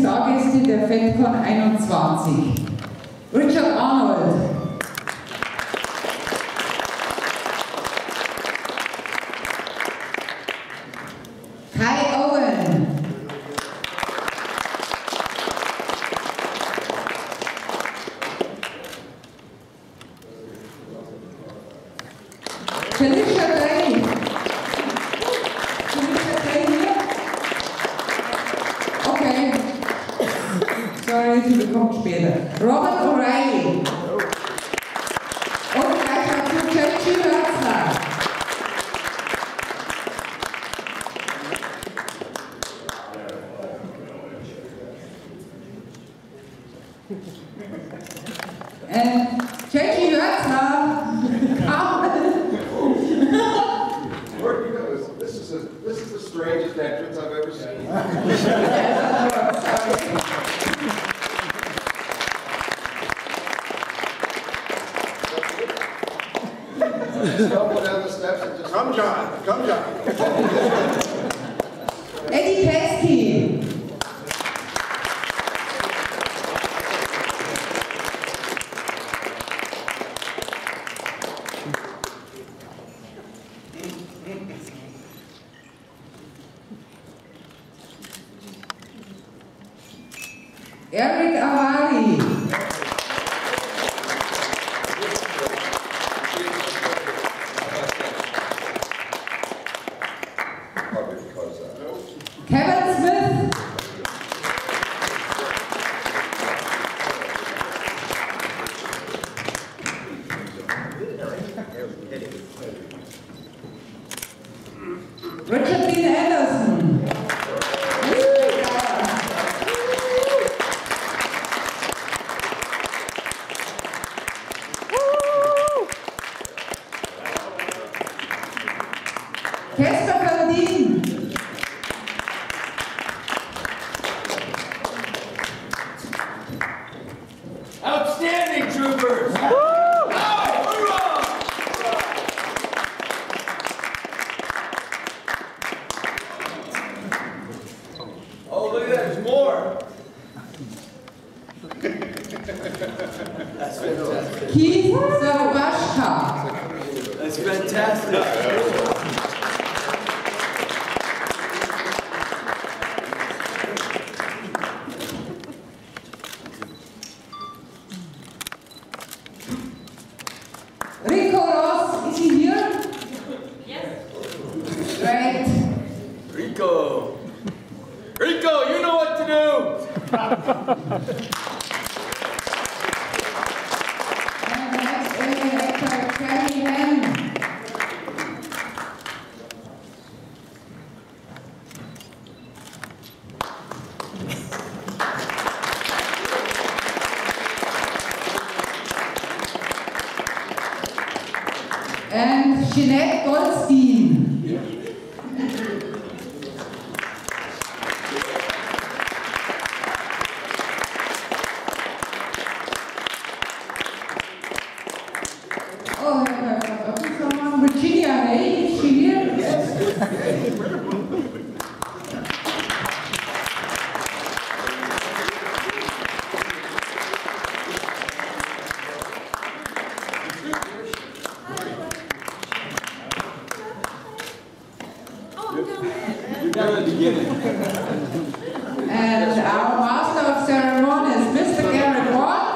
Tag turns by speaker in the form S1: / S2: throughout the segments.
S1: Stargäste der FedCon 21. Richard Arnold. Owen. Felicia Teil. Okay. Sorry, sie bekommt später. Robert O'Reilly. Und gleich dazu Hertzler.
S2: This is the strangest entrance I've ever seen. Stumble down the steps and just come, John.
S1: Eddie Paskey. Erick Avari. Kavan Smith. Richard Dean Anderson. Casper von Dien.
S3: Outstanding, troopers! Oh, look at that, there's more! That's fantastic.
S1: Szarabajka.
S3: That's fantastic.
S1: Ricco, is he here?
S4: Yes.
S1: Great.
S3: Ricco, you know what to do!
S1: And the next alien actor, Carrie, Henn. And Jenette Goldstein. Oh, I've forgotten someone. Virginia Hay, is she here? Yes. And our master of ceremonies, Mr. Garret, Wang.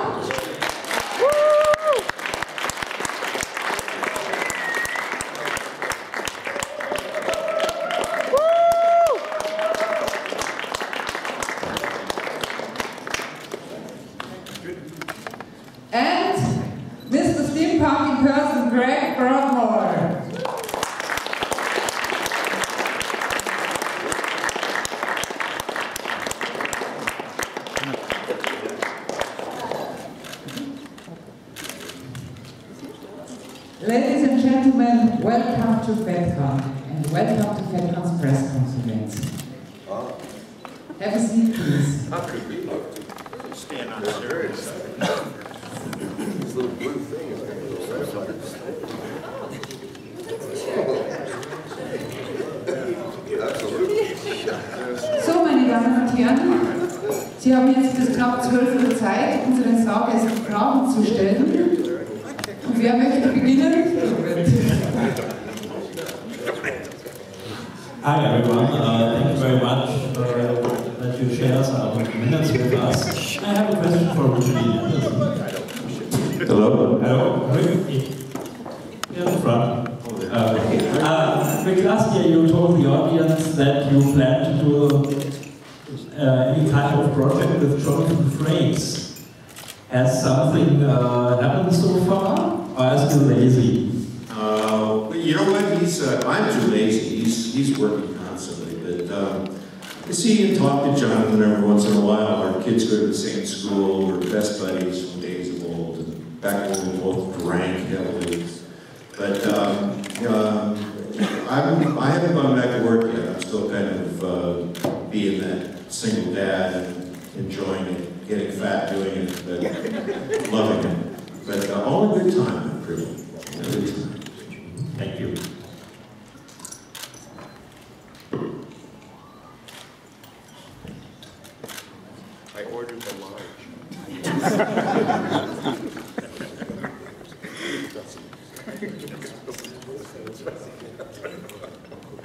S1: And Mr. Steampunk in person, Greg Broadmoor. Ladies and gentlemen, welcome to FedCon and welcome to FedCon's Pressekonferenz. Have a seat, please.
S2: How could we look? Stand on there. This little blue thing is like a little red. Absolutely.
S1: So, meine Damen und Herren, Sie haben jetzt bis knapp 12 Uhr Zeit, unseren Stargästen Fragen zu stellen. Und wer möchte beginnen?
S4: Hi everyone, thank you very much that you share some minutes with us. I have a question for Richard. Hello? Hello? Here in front. Rick, last year you told the audience that you plan to do any kind of project with tropical frames. Has something happened so far, or are you still lazy?
S2: You know what? I'm too lazy. He's working constantly, but I see and talk to Jonathan every once in a while. Our kids go to the same school. We're best buddies from days of old. And back when we both drank heavily. But I haven't gone back to work yet. I'm still kind of being that single dad and enjoying it, getting fat doing it, but loving it. But all in good time, really. Good time.
S4: Thank you.
S2: I ordered the large.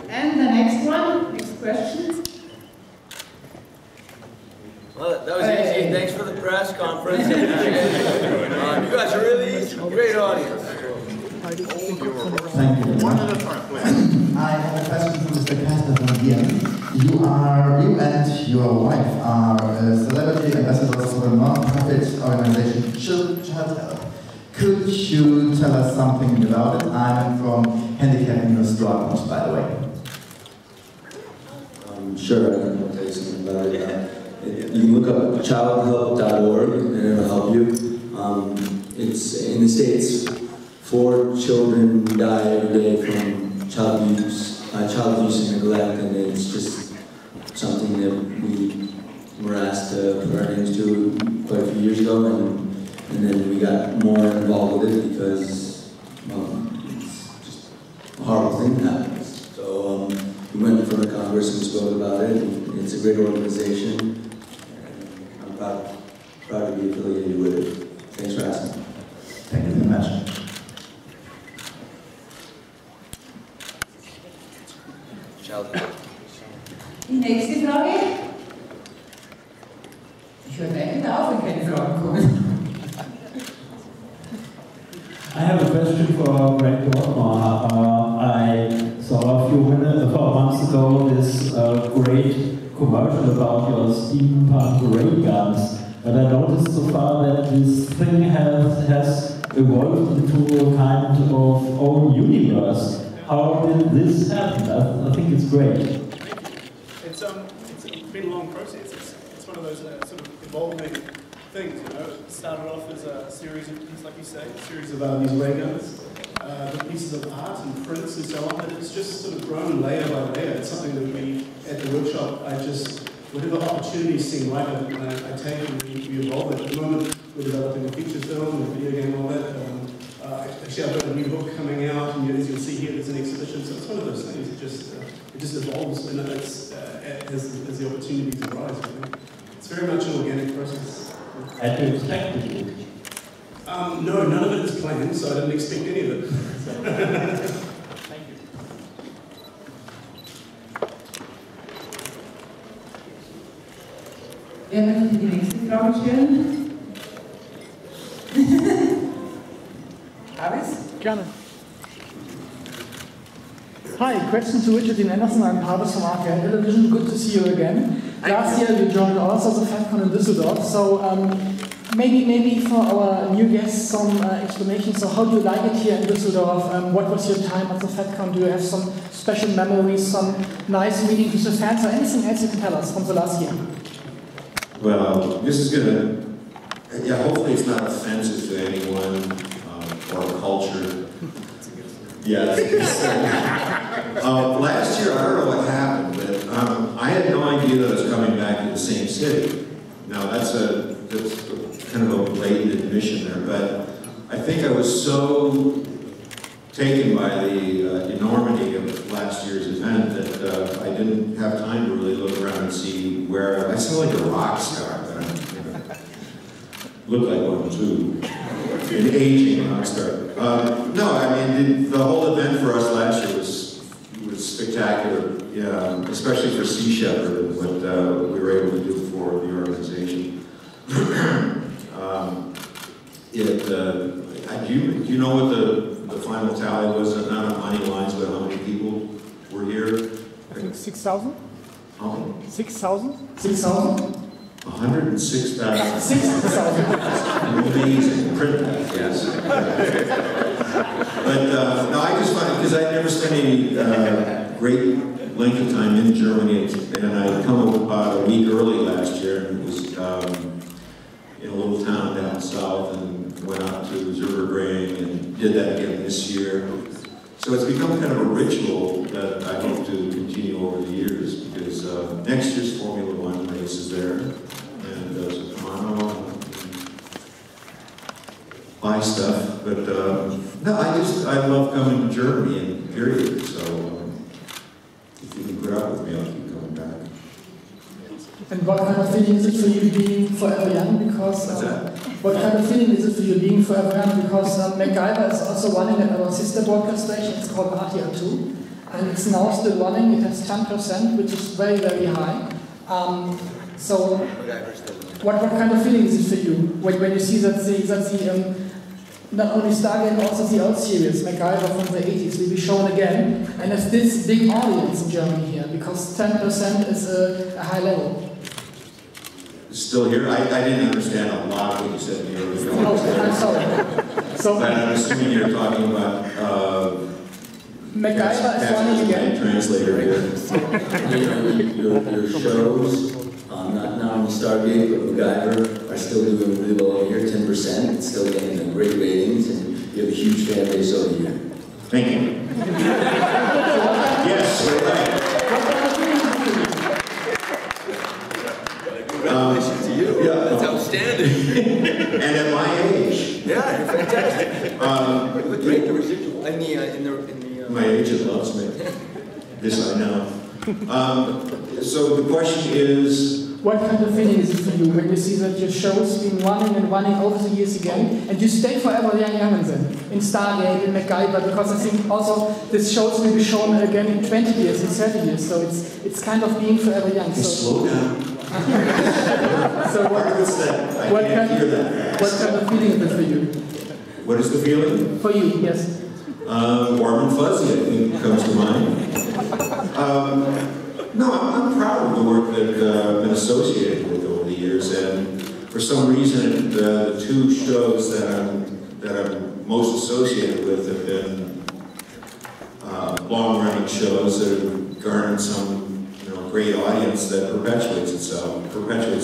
S1: And the next one, next question.
S3: Well, that was easy. Thanks for the press conference. You guys are really great audience.
S5: Thank you.
S2: One at a time, please.
S5: I have a question for Mr. Casper from Dien. You and your wife are celebrity ambassadors for a non-profit organization, Hertzler. Could you tell us something about it? I'm from Handicapping Your Struggles, by the way.
S6: Sure, I can tell you something about it. You can look up childhelp.org and it'll help you. It's in the States. 4 children die every day from child abuse and neglect, and it's just something that we were asked to put our names to quite a few years ago, and then we got more involved with it because, well, it's just a horrible thing that happens. So we went in front of Congress and spoke about it, and it's a great organization, and I'm proud to be affiliated with it. Thanks for asking.
S5: Thank you very much.
S1: Die nächste Frage. Ich höre gleich wieder auf, wenn keine Fragen kommen.
S4: I have a question for Greg Dortmar. I saw a few months ago this great commercial about your steampunk ray guns, but I noticed so far that this thing has evolved into a kind of own universe. How did this happen? I think it's great.
S7: It's been a long process. It's one of those sort of evolving things, you know. It started off as a series of, like you say, a series of these ray guns, pieces of art and prints and so on, and it's just sort of grown layer by layer. It's something that we, at the workshop, whatever opportunities seem right, I take and we evolve it. At the moment, we're developing a feature film, a video game, all that. Actually, I've got a new book coming out, and as you'll see here, there's an exhibition. So it's one of those things. It just evolves, and it's as the opportunities arise. I think it's very much an organic process.
S4: Had you expected it?
S7: No, none of it is planned, so I didn't expect any of it.
S4: Thank you.
S1: Wer möchte die nächste Frage stellen?
S8: Gerne. Hi, question to Richard Dien Anderson. I'm Pavis from RTL Television. Good to see you again. Last year you joined us as a FedCon in Düsseldorf. So maybe for our new guests some explanation. So how do you like it here in Düsseldorf? What was your time at the FedCon? Do you have some special memories, some nice meetings with the fans, or anything else you can tell us from the last year?
S2: Well, this is gonna, hopefully it's not offensive to anyone or culture. Yeah. Last year, I don't know what happened, but I had no idea that I was coming back to the same city. Now that's kind of a blatant admission there, but I think I was so taken by the enormity of last year's event that I didn't have time to really look around and see where I sound like a rock star, but Look like one too. An aging rock star. No, I mean the whole event for us last year was spectacular. Yeah, especially for Sea Shepherd and what we were able to do for the organization. Do you know what the final tally was? Not on money lines, but how many people were here?
S8: I think 6,000.
S2: How many?
S8: 6,000?
S5: 6,000?
S2: 106,000.
S8: 6,000.
S2: Amazing. Print that, yes. But no, I just find, because I'd never spent any great length of time in Germany, and I'd come about a week early last year, and it was in a little town down south, and went out to Zürich and did that again this year. So it's become kind of a ritual that I hope to continue over the years, because next year's Formula One race is there, and Soprano, buy stuff, but no, I love coming to Germany, and period, so if you can put up with me, I'll keep coming back.
S8: And what kind of feeling is it for you being forever young? Because what kind of feeling is it for you being forever young? Because MacGyver is also running at our sister broadcast station. It's called RTR2, and it's now still running. It has 10%, which is very, very high. So, what kind of feeling is it for you when you see that the not only Stargate, also the old series, MacGyver from the 80s, will be shown again, and it's this big audience in Germany here, because 10% is a high level.
S2: Still here? I didn't understand a lot of what you said in the earlier.
S8: Oh, I'm sorry. So,
S2: but I'm assuming you're talking about
S8: MacGyver is running again.
S2: Translator here.
S6: Your shows, not only Stargate, but MacGyver, are still doing really well over here, 10%. It's still getting great ratings, and you have a huge fan base over here.
S2: Thank you. Yes, you're right.
S3: Congratulations to you.
S2: Yeah.
S3: That's outstanding.
S2: And at my age.
S3: Yeah, you're fantastic. You look great, the residual.
S2: My agent loves me. This I know. So the question is,
S8: what kind of feeling is it for you when you see that your show's been running and running over the years again, and you stay forever young in Stargate, in MacGyver, because I think also this shows will be shown again in 20 years, in 30 years, so it's kind of being forever young. So
S2: slow down.
S8: So what kind of feeling is it for you?
S2: What is the feeling?
S8: For you, yes.
S2: Warm and fuzzy, I think, comes to mind. No, I'm proud of the work that I've been associated with over the years, and for some reason, the two shows that I'm most associated with have been long-running shows that have garnered some great audience that perpetuates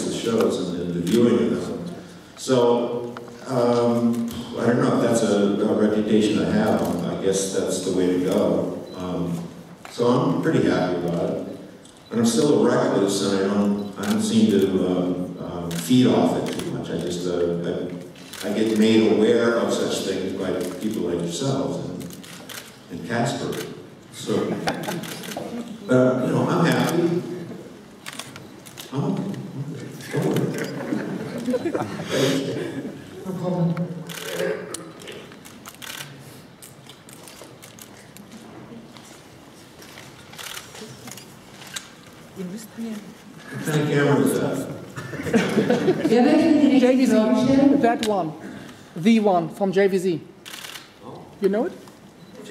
S2: the shows and the viewing of them. So, I don't know if that's a reputation I have. I guess that's the way to go. So I'm pretty happy about it. But I'm still a recluse, and I don't seem to feed off it too much. I just I get made aware of such things by people like yourselves and Casper. So, I'm happy. Oh,
S8: No problem.
S2: What kind of camera is that?
S8: JVZ, that one. The one from JVZ. You know it?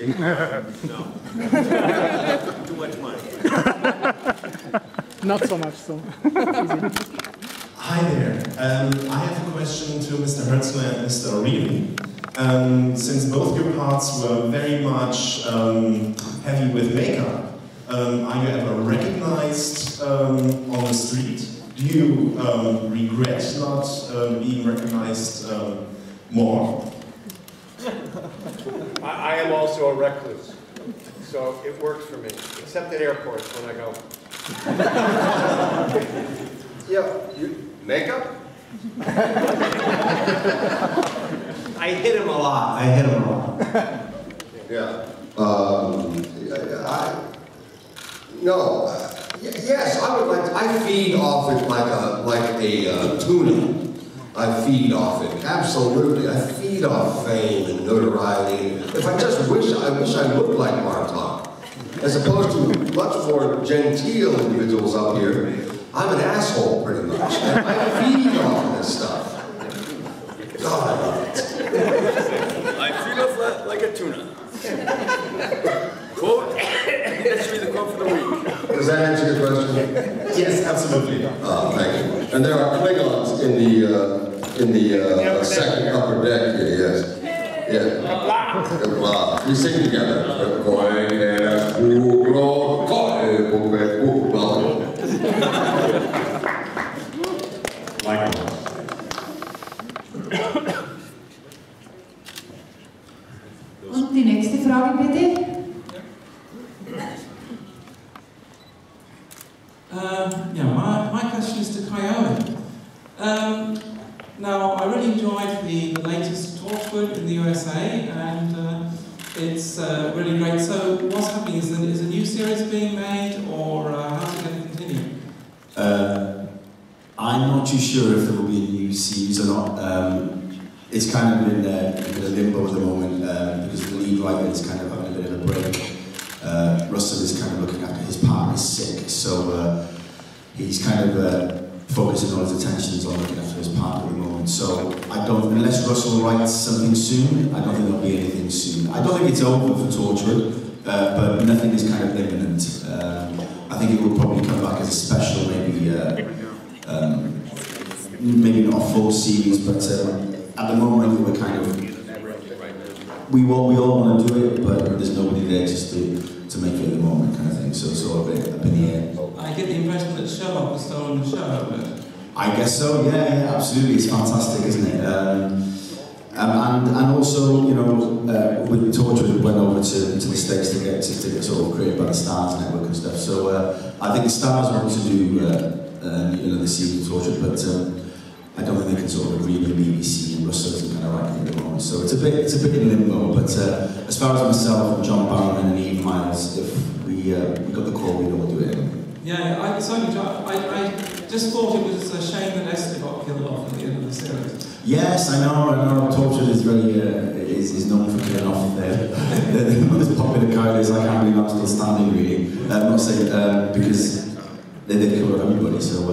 S2: No. Too much money.
S8: Not so much, so.
S9: Hi there. I have a question to Mr. Hertzler and Mr. Avari. Since both your parts were very much heavy with makeup, are you ever recognized on the street? Do you regret not being recognized more?
S10: I am also a recluse, so it works for me, except at airports when I go. Yeah, makeup?
S11: I hit him a lot.
S10: Yeah.
S11: Yes, I would like to, I feed off it like a
S12: a tuna. I feed off it. Absolutely. I feed off fame and notoriety. If I just wish I looked like Martok. As opposed to much more genteel individuals up here, I'm an asshole pretty much. And I feed off this stuff. God, I love it.
S3: I feed off like a tuna. Quote, that should be the quote for the week.
S12: Does that answer your question?
S9: Yes, absolutely.
S12: Oh, thank you. And there are Klingons in the second upper deck here, yes. Yeah. We sing together.
S1: Und die nächste Frage bitte.
S13: Yeah, my question is to Owen. Now, I really enjoyed the latest Torchwood in the USA, and it's really great. So, what's happening? Is a new series being made, or how's it going to continue?
S14: I'm not too sure if there will be a new series or not. It's kind of in a limbo at the moment because the lead writer is kind of having a bit of a break. Russell is kind of looking after his partner is sick, so he's kind of focusing all his attentions on looking after his partner at the moment. So I don't, unless Russell writes something soon, I don't think there'll be anything soon. I don't think it's over for Torchwood, but nothing is kind of imminent. I think it will probably come back as a special, maybe not a full series, but at the moment we're kind of, we all want to do it, but there's nobody there just to make it at the moment, kind of thing. So it's all a bit up in the air.
S13: I get the impression that Sherlock was stolen the show, but...
S14: I guess so, yeah, absolutely. It's fantastic, isn't it? And also, you know, with Torchwood, we went over to the States to get sort of created by the Stars Network and stuff. So I think the Stars want to do, you know, the season of Torchwood, but I don't think they can sort of agree with BBC and Russell isn't kind of right at the moment. So it's a bit in limbo. But as far as myself and John Barron and Eve Miles, if we got the call, we'd all do it anyway.
S13: Yeah, I just thought it was a shame that Esther got killed off at the end of the series.
S14: Yes, I know. Torchwood is very is known for killing off the most popular characters. I can't believe I'm still standing, really. I'm not saying because they did kill everybody. So,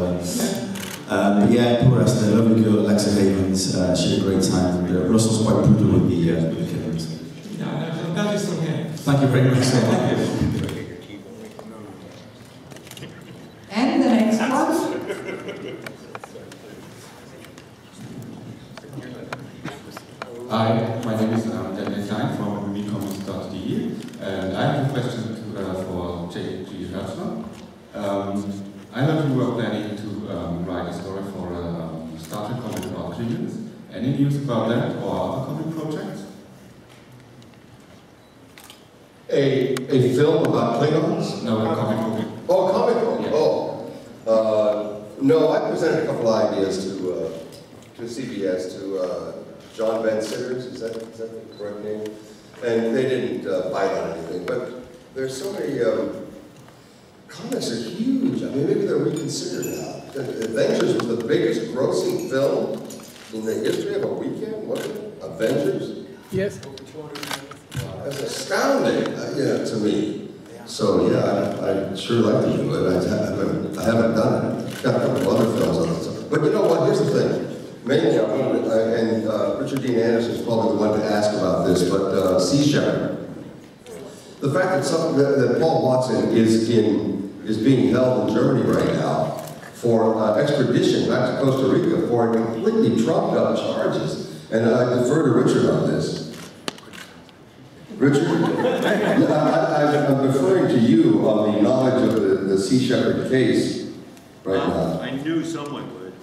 S14: but yeah, poor Esther, lovely girl, Alexa Havens. She had a great time. Russell's quite brutal with the killings.
S13: Yeah, I'm glad you're still here.
S14: Thank you very much. Thank you.
S1: And the next one.
S15: Hi, my name is Jenette from unicommons.de, and I have a question for J.G. Hertzler. I heard you were planning to write a story for a Star Trek comic about Klingons. Any news about that or other comic projects?
S12: A film about Klingons?
S15: No, a comic book.
S12: Oh, a comic book?
S15: Yeah.
S12: Oh. No, I presented a couple of ideas to CBS, to John Van Sitters, is that the correct name? And they didn't bite on anything, but there's so many, comics are huge. I mean, maybe they're reconsidered now. Avengers was the biggest grossing film in the history of a weekend, wasn't it? Avengers?
S8: Yes.
S12: That's astounding, to me. So yeah, I'd sure like to do it. I haven't done it. Got a couple of other films on it. But you know what? Here's the thing. Mainly, I wanted, and Richard Dean Anderson is probably the one to ask about this, but Sea Shepherd. The fact that Paul Watson is being held in Germany right now for extradition back to Costa Rica for completely trumped up charges, and I defer to Richard on this. Richard, I'm referring to you on the knowledge of the Sea Shepherd case right now.
S2: I knew someone would.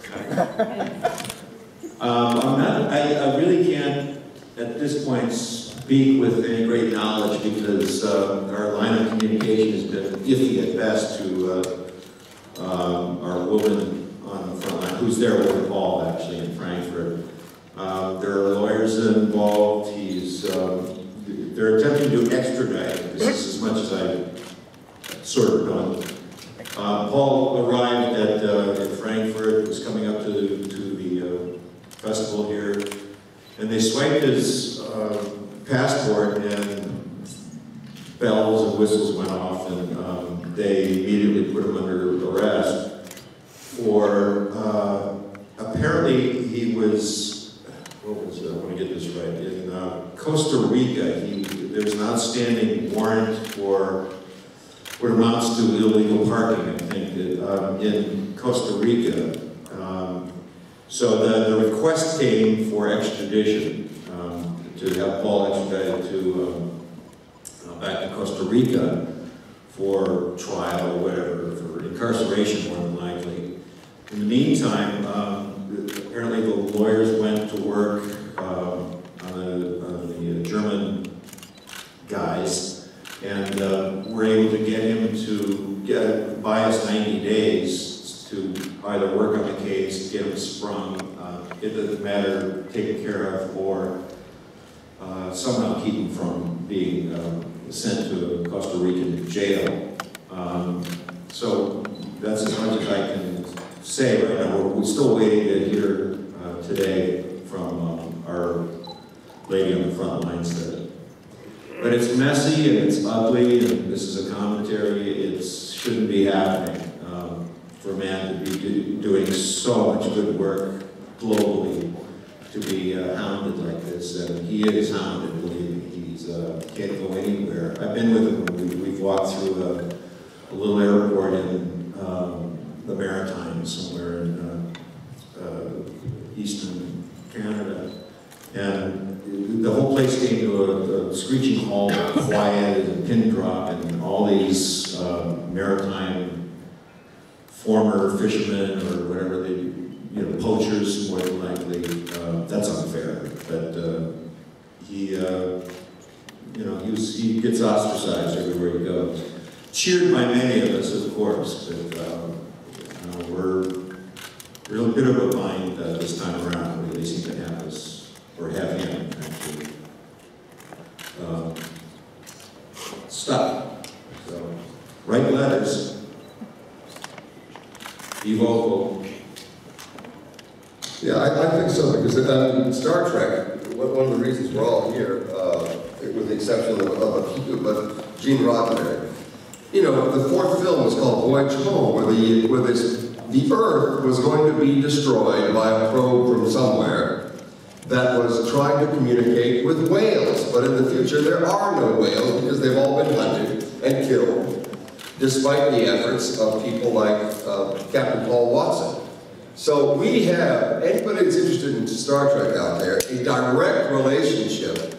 S2: I really can't, at this point, speak with any great knowledge because our line of communication has been iffy at best to our woman on the front line, who's there with Paul, actually, in Frankfurt. There are lawyers involved. They're attempting to extradite. This is as much as I've sort of done. Paul arrived at Frankfurt, was coming up to the festival here, and they swiped his passport, and bells and whistles went off, and they immediately put him under arrest for apparently he was, I want to get this right, in Costa Rica. There's an outstanding warrant for what amounts to illegal parking, I think, in Costa Rica. So the request came for extradition, to have Paul extradited to back to Costa Rica for trial or whatever, for incarceration more than likely. In the meantime, apparently the lawyers went to work on the German guys, and were able to get him to buy us 90 days to either work on the case, get him sprung, get the matter taken care of, or somehow keep him from being sent to a Costa Rican jail. So that's as much as I can say right now. We're still waiting to hear today from our lady on the front lines. But it's messy and it's ugly, and this is a commentary. It shouldn't be happening for a man to be doing so much good work globally, to be hounded like this. And he is hounded, believe me. He's can't go anywhere. I've been with him. We've walked through a little airport in the Maritimes, somewhere in eastern Canada. And the whole place came to a screeching halt, quiet and pin drop, and all these maritime former fishermen or whatever they, poachers more than likely. That's unfair, but he gets ostracized everywhere he goes. Cheered by many of us, of course, but we're a bit of a bind this time around. They seem to have us, or have him, actually, stuck. So, write letters, be vocal.
S12: Yeah, I think so, because Star Trek, one of the reasons we're all here, with the exception of a few, but Gene Roddenberry, the fourth film was called Voyage Home, where the Earth was going to be destroyed by a probe from somewhere that was trying to communicate with whales. But in the future, there are no whales because they've all been hunted and killed, despite the efforts of people like Captain Paul Watson. So we have, anybody that's interested in Star Trek out there, a direct relationship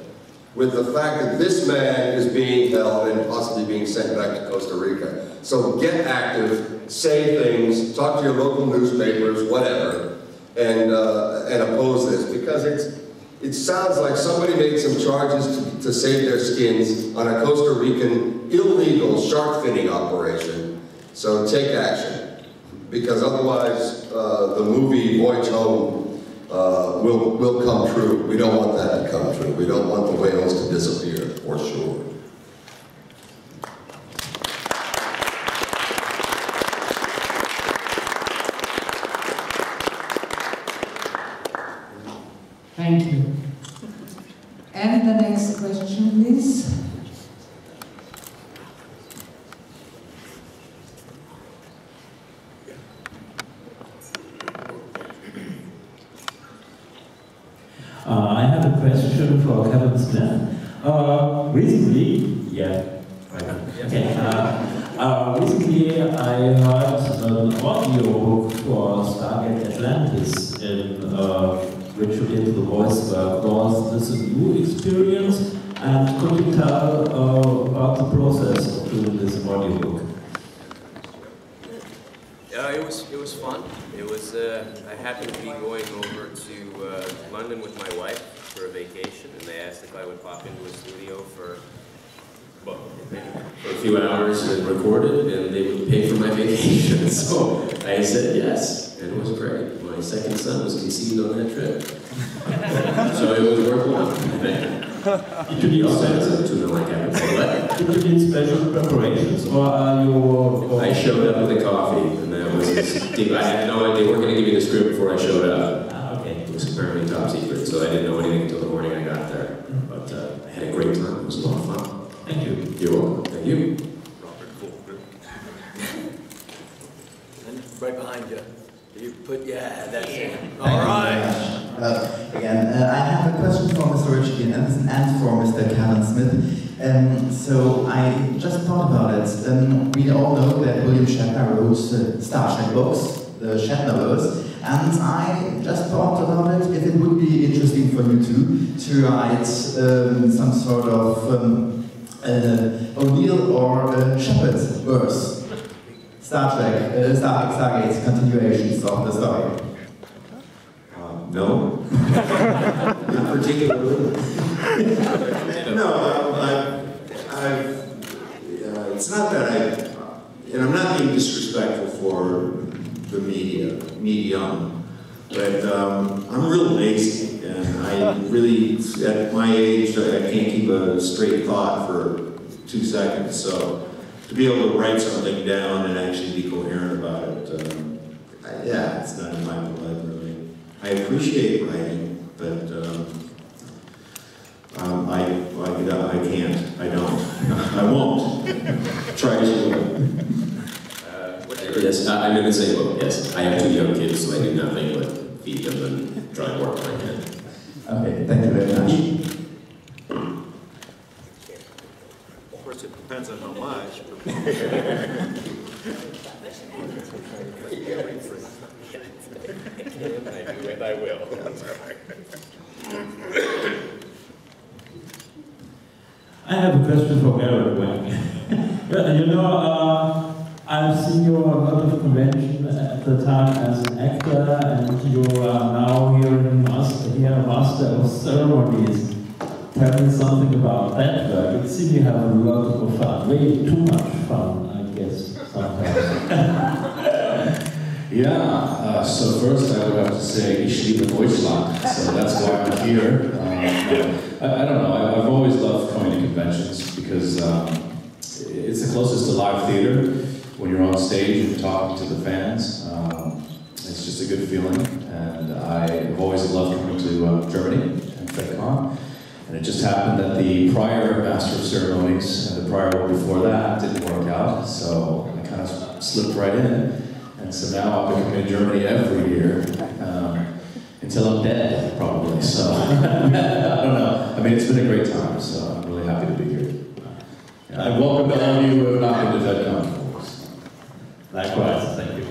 S12: with the fact that this man is being held and possibly being sent back to Costa Rica. So get active, say things, talk to your local newspapers, whatever, and oppose this, because it sounds like somebody made some charges to save their skins on a Costa Rican illegal shark finning operation. So take action, because otherwise the movie Voyage Home will come true. We don't want that to come true. We don't want the whales to disappear, for sure.
S1: Thank you. And the next question, please.
S4: I have a question for Kavan Smith. Recently, recently I heard an audio book for Stargate Atlantis, in which you did the voice work. Was this a new experience? And could you tell about the process of doing this audio book?
S16: It was fun. It was I happened to be going over to London with my wife for a vacation, and they asked if I would pop into a studio for a few hours and record it, and they would pay for my vacation. So I said yes, and it was great. My second son was conceived on that trip, so it was worthwhile.
S4: Did you
S16: also has a tuna-like appetite.
S4: Did you need special preparations, or are you... Or
S16: I showed up with a coffee, and that was I had no idea. They weren't going to give me the script before I showed up.
S4: Okay.
S16: It was apparently top secret, so I didn't know anything until the morning I got there. But I had a great time. It was a lot of fun.
S4: Thank you.
S16: You're welcome. Thank you.
S3: Right behind you. You put, yeah, that's it. All right.
S5: Again, I have a question for Mr. Rich and for Mr. Kavan Smith. So I just thought about it. We all know that William Shatner wrote Star Trek books, the Shatner novels, and I just thought about it if it would be interesting for you two to write some sort of O'Neill or Shepard verse. Star Trek, Stargate continuations of the story.
S2: No.
S16: Not particularly.
S2: No, it's not that and I'm not being disrespectful for the medium, but I'm real lazy, and I really, at my age, I can't keep a straight thought for 2 seconds, so to be able to write something down and actually be coherent about it, yeah, it's not in my blood, really. I appreciate writing, but I can't. I don't. I won't. Try to.
S16: Yes, I'm in the same boat. Yes, I have 2 young kids, so I do nothing but feed them and try and work when I can.
S5: Okay, thank you very much.
S2: Of course, it depends on how much.
S16: I do, and I will.
S4: I have a question for Garret, Wang. You know, I've seen you a lot of convention at the time as an actor, and you are now here a master of ceremonies. Tell me something about that work. It seems you have a lot of fun, way too much fun, I guess, sometimes.
S17: Yeah, so first I would have to say, ich liebe Deutschland, so that's why I'm here. I don't know, I've always loved coming to conventions because it's the closest to live theater when you're on stage and talking to the fans. It's just a good feeling, and I've always loved coming to Germany and FedCon. And it just happened that the prior Master of Ceremonies and the prior one before that didn't work out, so I kind of slipped right in. And so now I'll be coming to Germany every year, until I'm dead, probably. So, I don't know. I mean, it's been a great time, so I'm really happy to be here. And welcome to all of you who have not been to FedCon.
S4: Likewise, thank you.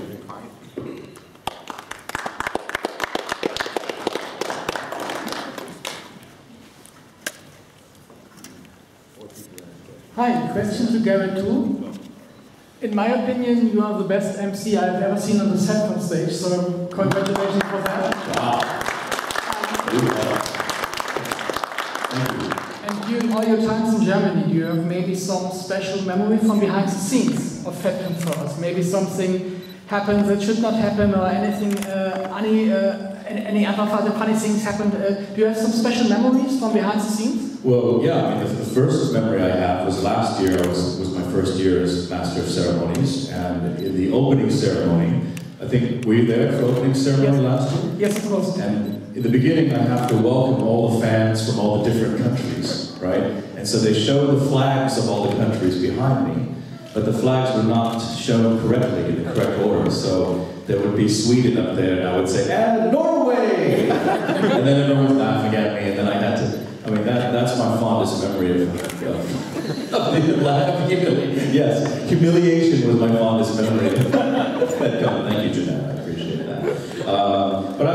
S8: Hi, question to Garret too. In my opinion, you are the best MC I've ever seen on the set on stage, so congratulations for that.
S17: Wow.
S8: And during all your times in Germany, do you have maybe some special memory from behind the scenes of FedCon for us? Maybe something happened that should not happen, or anything, any other funny things happened? Do you have some special memories from behind the scenes?
S17: Well, yeah, I mean, the first memory I have was last year. Was my first year as Master of Ceremonies, and in the opening ceremony, I think, were you there for opening ceremony last year?
S8: Yes, of course.
S17: And in the beginning, I have to welcome all the fans from all the different countries, right? And so they show the flags of all the countries behind me, but the flags were not shown correctly in the correct order. So there would be Sweden up there, and I would say, and Norway! And then everyone was laughing at me, and then I had to. I mean, that's my fondest memory of the laugh. Yes, humiliation was my fondest memory. Thank you, Jenette. I appreciate that. But I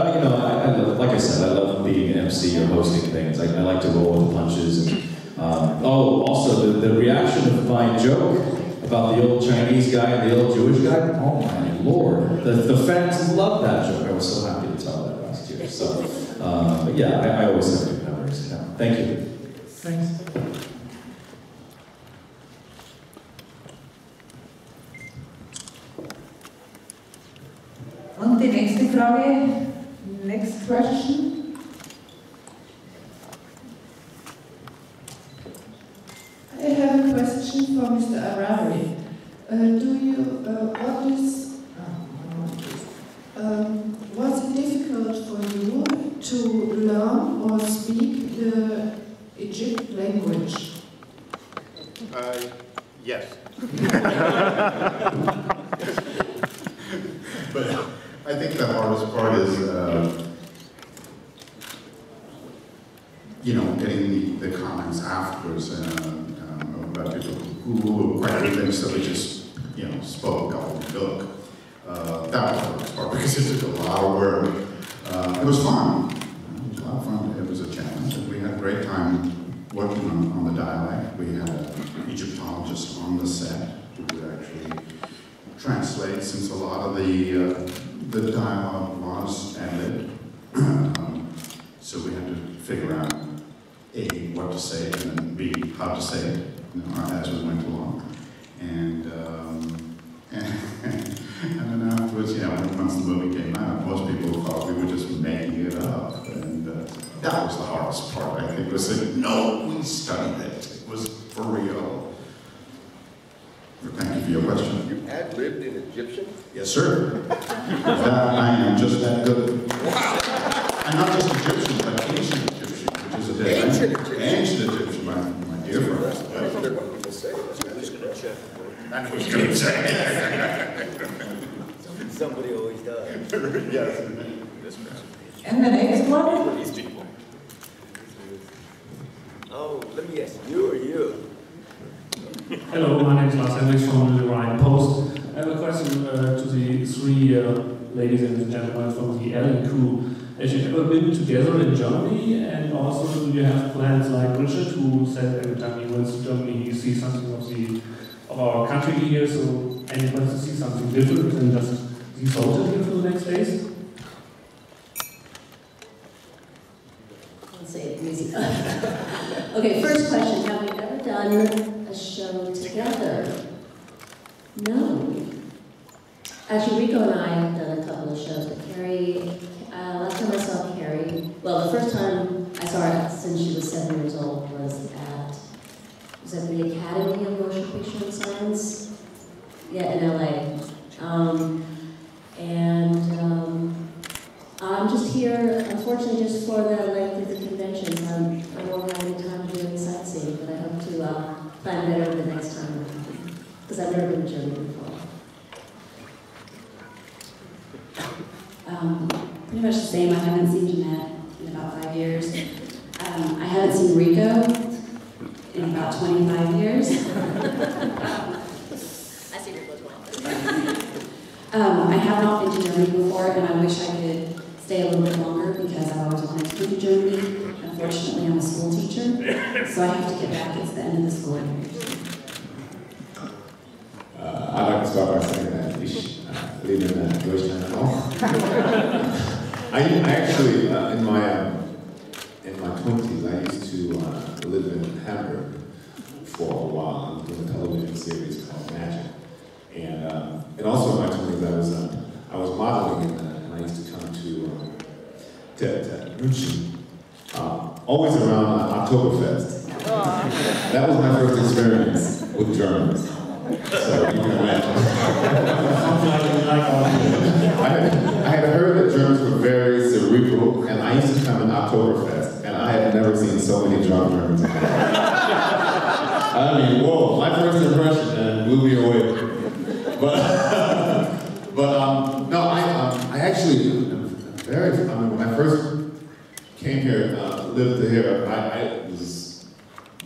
S17: like I said, I love being an MC or hosting things. I like to roll with the punches. And, also the reaction of my joke about the old Chinese guy and the old Jewish guy. Oh my Lord, the fans loved that joke. I was so happy to tell that last year. So, but yeah, I always have good memories. Yeah. Thank you.
S8: Thanks.
S1: Und die nächste Frage, next question.
S18: for Mr. Avari. Was it difficult for you to learn or speak the Egyptian language?
S19: Yes. But I think the hardest part is, getting the comments afterwards about people who were quite convinced that we just, spoke gobbledygook. That was the hardest part because it took a lot of work. It was fun. It was a lot of fun. It was a challenge. And we had a great time working on the dialect. We had an Egyptologist on the set who would actually translate, since a lot of the dialogue was edited. So we had to figure out A, what to say, and then B, how to say it, as we went along. And then afterwards, once the movie came out, most people thought we were just making it up. And that was the hardest part, I think, was saying, no, we studied it. It was for real. Thank you for your question.
S12: You ad-libbed in Egyptian?
S19: Yes, sir. I am just that good. Wow. I'm not just Egyptian, but ancient Egyptian, which is a day. Ancient Egyptian? Ancient Egyptian, my dear friend.
S12: I wonder what people say. Who's going to check?
S19: And who's going to say?
S3: Somebody always does.
S19: Yes.
S1: And the next one?
S16: These people.
S3: Oh, let me ask you or you?
S20: Hello, my name is Lars Hendricks from the Rhine Post. I have a question to the three ladies and gentlemen from the Erick crew. Have you ever been together in Germany? And also, do you have plans like Richard, who said every time he went to Germany, he sees something of our country here, so and he wants to see something different than just the soldier here for the next days?
S21: I'll say it easy. Okay, first question, have we ever done a show together? No. Actually, Ricco and I have done a couple of shows, but Carrie, last time I saw Carrie, well, the first time I saw her since she was 7 years old was at the Academy of Motion Picture and Science? Yeah, in LA. I'm just here, unfortunately, just for the length of the conventions. I won't have any time to do any sightseeing, but I hope to plan better the next time, because I've never been to Germany before.
S22: Pretty much the same. I haven't seen Jenette in about 5 years. I haven't seen Ricco in about 25 years.
S21: I see Ricco as well.
S22: I have not been to Germany before, and I wish I could stay a little bit longer because I've always wanted to go to Germany. Unfortunately, I'm a school teacher, so I have to get back. It's the end of the school year.
S17: I'd like to start by saying that ich lebe in Goldstein auch. I actually, in my 20s, I used to live in Hamburg for a while. I was doing a television series called Magic. And also in my 20s, I was modeling, and I used to come to München, always around Oktoberfest. That was my first experience with Germans. So you can imagine. I had heard that Germans were very cerebral, and I used to come in Oktoberfest, and I had never seen so many drunk Germans. I mean, whoa, my first impression blew me away. No, I actually, when I first came here, lived here, I was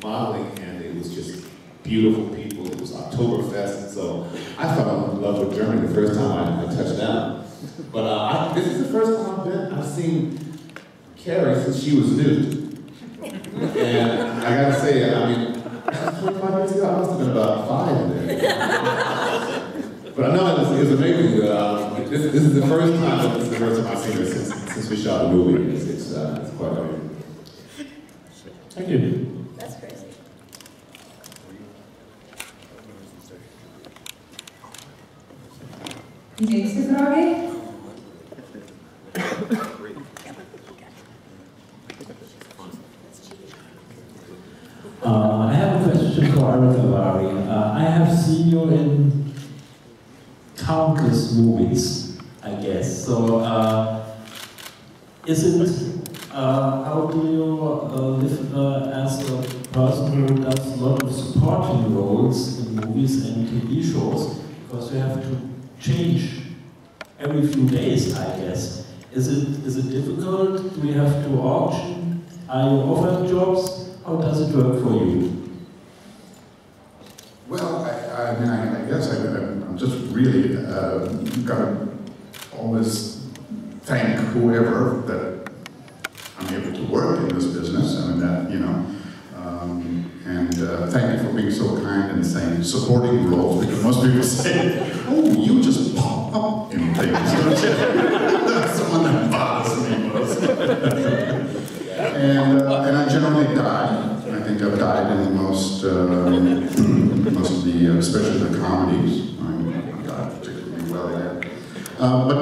S17: modeling, and it was just beautiful people. It was Oktoberfest, and so I fell in love with Germany the first time I touched down. But this is the first time I've seen Carrie since she was new. And I gotta say, I mean, 25 years ago, I must have been about 5 then. But I know it's amazing that this is the first time I've seen her since we shot the movie. It's quite amazing.
S20: Thank you.
S21: That's crazy.
S1: Die nächste Frage.
S4: I have a question for Avari. I have seen you in countless movies, I guess. So, is it, how do you live as a person who does a lot of supporting roles in movies and TV shows? Because you have to change every few days, I guess. Is it difficult? Do you have to auction? Are you offered jobs? How does it work for you?
S19: Well, I mean, I guess I'm just really gotta always thank whoever that I'm able to work in this business. I mean, that, you know, and thank you for being so kind and saying supporting roles, because most people say, oh, you just pop up in things. That's the one that bothers me most. And I generally die. I think I've died in most of the, especially the comedies. I died particularly well there. But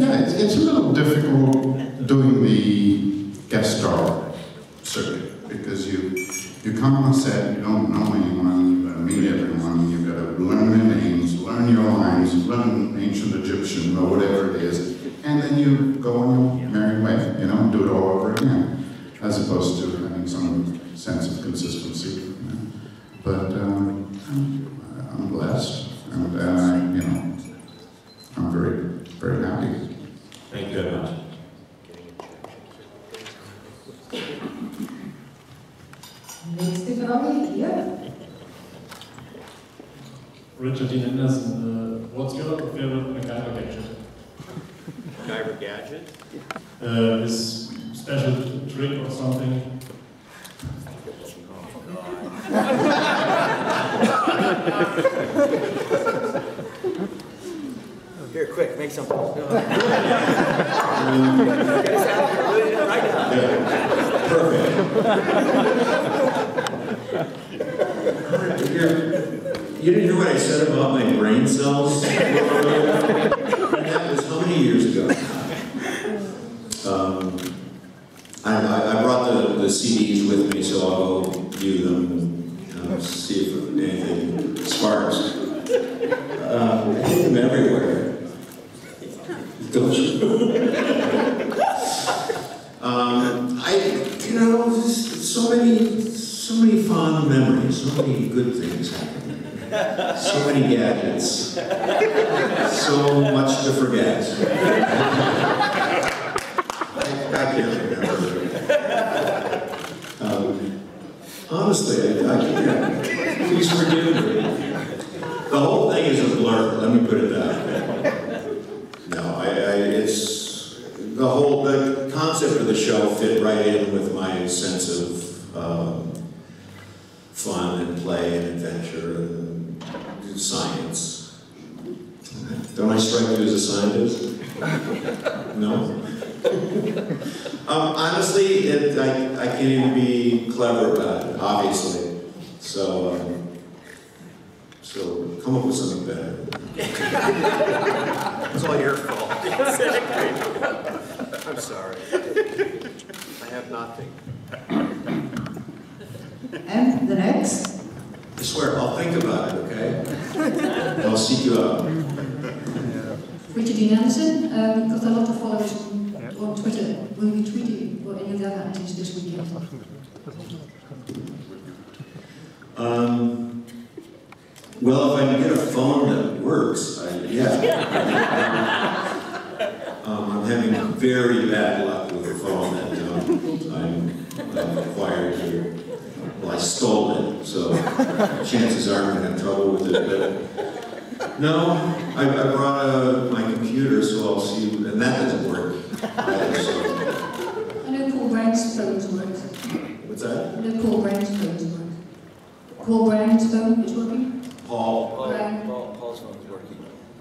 S19: yeah, it's a little difficult doing the guest star circuit, because you come on set, you don't know anyone, you've got to meet everyone, you've got to learn their names, learn your lines, learn ancient Egyptian or whatever it is, and then you go on your merry way, you know, and do it all over again, as opposed to having some sense of consistency. You know. But I'm blessed, and you know, I'm very, very happy.
S17: Thank you very much.
S18: Nächste Frage hier.
S6: Richard Dean Anderson, what's your favorite MacGyver gadget?
S16: MacGyver gadget?
S6: His special trick or something?
S3: Here, quick, make something. Get us out here right now.
S2: Yeah. Perfect. You didn't hear what I said about my brain cells? And that was how many years ago? I brought the CDs with me, so I'll go view them and see if anything sparks. I hit them everywhere. Don't you? You know, so many fond memories, so many good things happening, so many gadgets, so much to forget. I can't remember. Honestly, I can't. Please forgive me. The whole thing is a blur. Let me put it that way. No, it's the concept of the show fit right in with my sense of fun and play and adventure and science. Don't I strike you as a scientist? No? Honestly, I can't even be clever about it, obviously. So come up with something better.
S10: It's all your fault. I'm sorry. I have nothing.
S18: And the next?
S2: I swear, I'll think about it, okay? I'll seek you out.
S18: Richard Dean Anderson, got a lot of followers on Twitter. Will you tweet it or any other activities this weekend?
S2: Well, if I can get a phone that works, yeah. I'm having very bad luck with a phone that I've acquired here. Well, I stole it, so chances are I'm going to have trouble with it. But no, I brought my computer, so I'll see, and that doesn't work either, so.
S18: I know Paul Brown's phones work.
S2: What's that?
S18: I know Paul Brown's phones work. Paul Brown's phone is working?
S3: Paul's phone is working.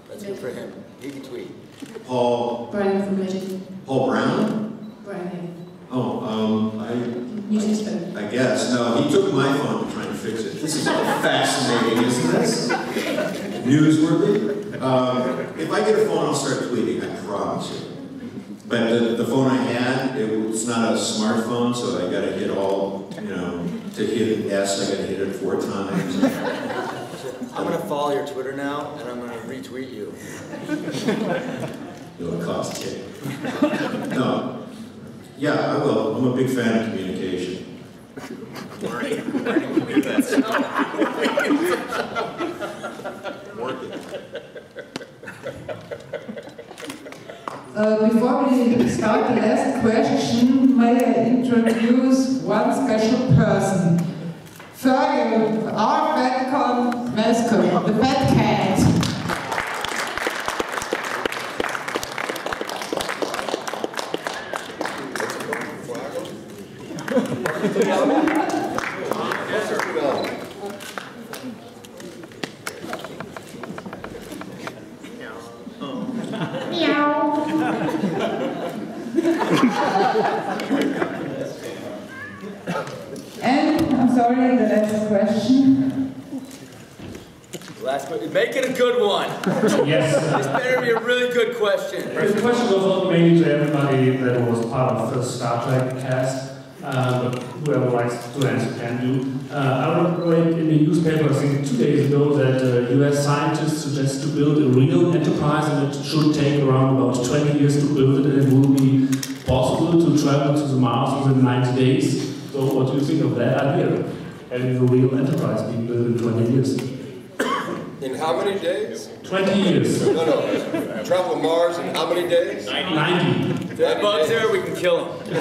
S3: That's good for him. He can tweet.
S2: Paul
S18: Brown from Legend.
S2: Paul Brown?
S18: Brown, yeah.
S2: Oh,
S18: Use his phone.
S2: I guess. No, he took my phone to try and fix it. This is all fascinating, isn't this? Newsworthy. If I get a phone, I'll start tweeting, I promise you. But the phone I had, it's not a smartphone, so I got to hit all, you know, to hit S, I got to hit it 4 times.
S3: I'm going to follow your Twitter now, and I'm going to retweet you.
S2: It'll cost you. No. Yeah, I will. I'm a big fan of communication.
S16: Working.
S1: Before we start the last question, may I introduce one special person. Fergal, our FedCon mascot, the Fat Cat. And I'm sorry, the last question.
S3: Last question. Make it a good one.
S20: Yes.
S3: This better be a really good question.
S20: The question goes on mainly to everybody that was part of the Star Trek cast, but whoever likes to answer can do. I read in the newspaper, I think 2 days ago, that US scientists suggest to build a real enterprise, and it should take around about 20 years to build it, and it will be possible to travel to the Mars within 90 days. So what do you think of that idea? Having a real enterprise being built in 20 years?
S12: In how many days?
S20: 20 years.
S12: No. Travel to Mars in how many days?
S20: 90.
S3: If that bug's there, we can kill him. We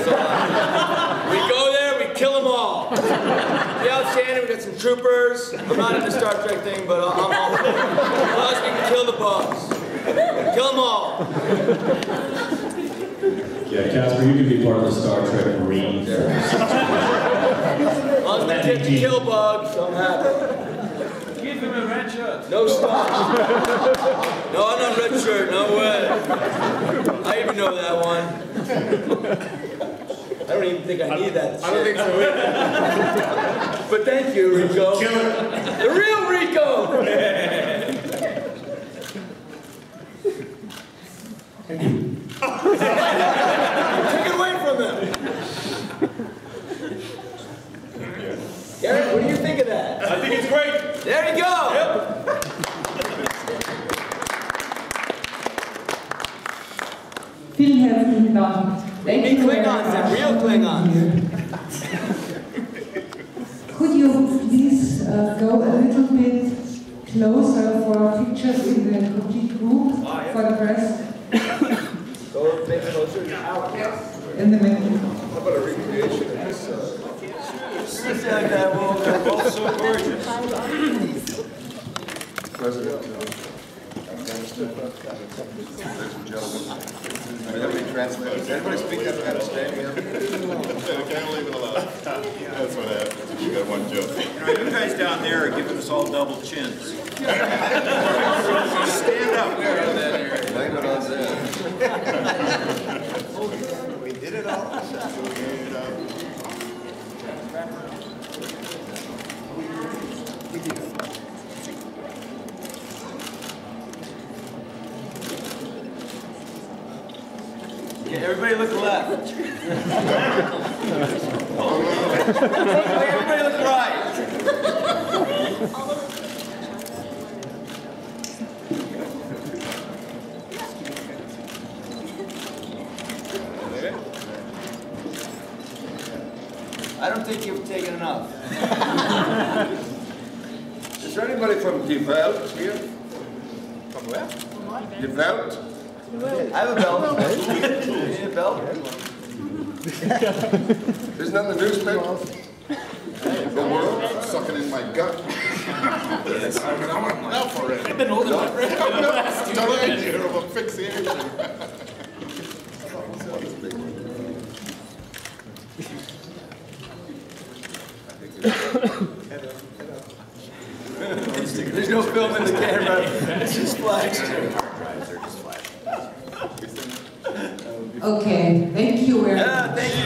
S3: go there, we kill them all. Be outstanding, we got some troopers. I'm not into Star Trek thing, but I'm all for it. Plus, we can kill the bugs. Kill them all.
S17: Yeah, Casper, you can be part of the Star Trek Marine Force.
S3: As long as we get to kill bugs, I'm happy.
S6: Give him a red shirt.
S3: No stop. No, not red shirt, no way. I even know that one. I don't even think I need that.
S12: I don't think so either.
S3: But thank you, Ricco. The real Ricco!
S20: Thank you.
S3: Take it away from them. Garret, what do you think of that?
S6: I think it's great.
S3: There you go.
S6: Yep.
S1: Vielen herzlichen Dank. Thank you
S3: Klingons, they're real Klingons.
S1: Could you please go a little bit closer for pictures in the complete group for the press?
S3: Go a bit closer.
S1: In the middle.
S12: How about a recreation of this?
S3: Just like that, well, they're both so gorgeous.
S12: President, ladies and gentlemen, do we have any translators? Does anybody speak Afghanistan?
S19: Can't leave it alone. That's what happens. You got one joke.
S2: You guys down there are giving us all double chins. Stand up.
S12: Blame it on them.
S19: We did it all.
S3: Yeah, everybody look left. Everybody look right. I don't think you've taken enough.
S12: Is there anybody from Die Welt here?
S3: From where?
S12: Die Welt?
S3: I have a belt. You need a belt?
S12: Isn't that in the newspaper? The world?
S19: Sucking in my gut.
S12: Yes.
S19: I'm enough already.
S12: I've been holding my breath for the last 2 days.
S19: You're of asphyxiation.
S3: There's no film in the camera. It's just flash.
S1: Okay, thank you very much.
S3: Yeah, thank you.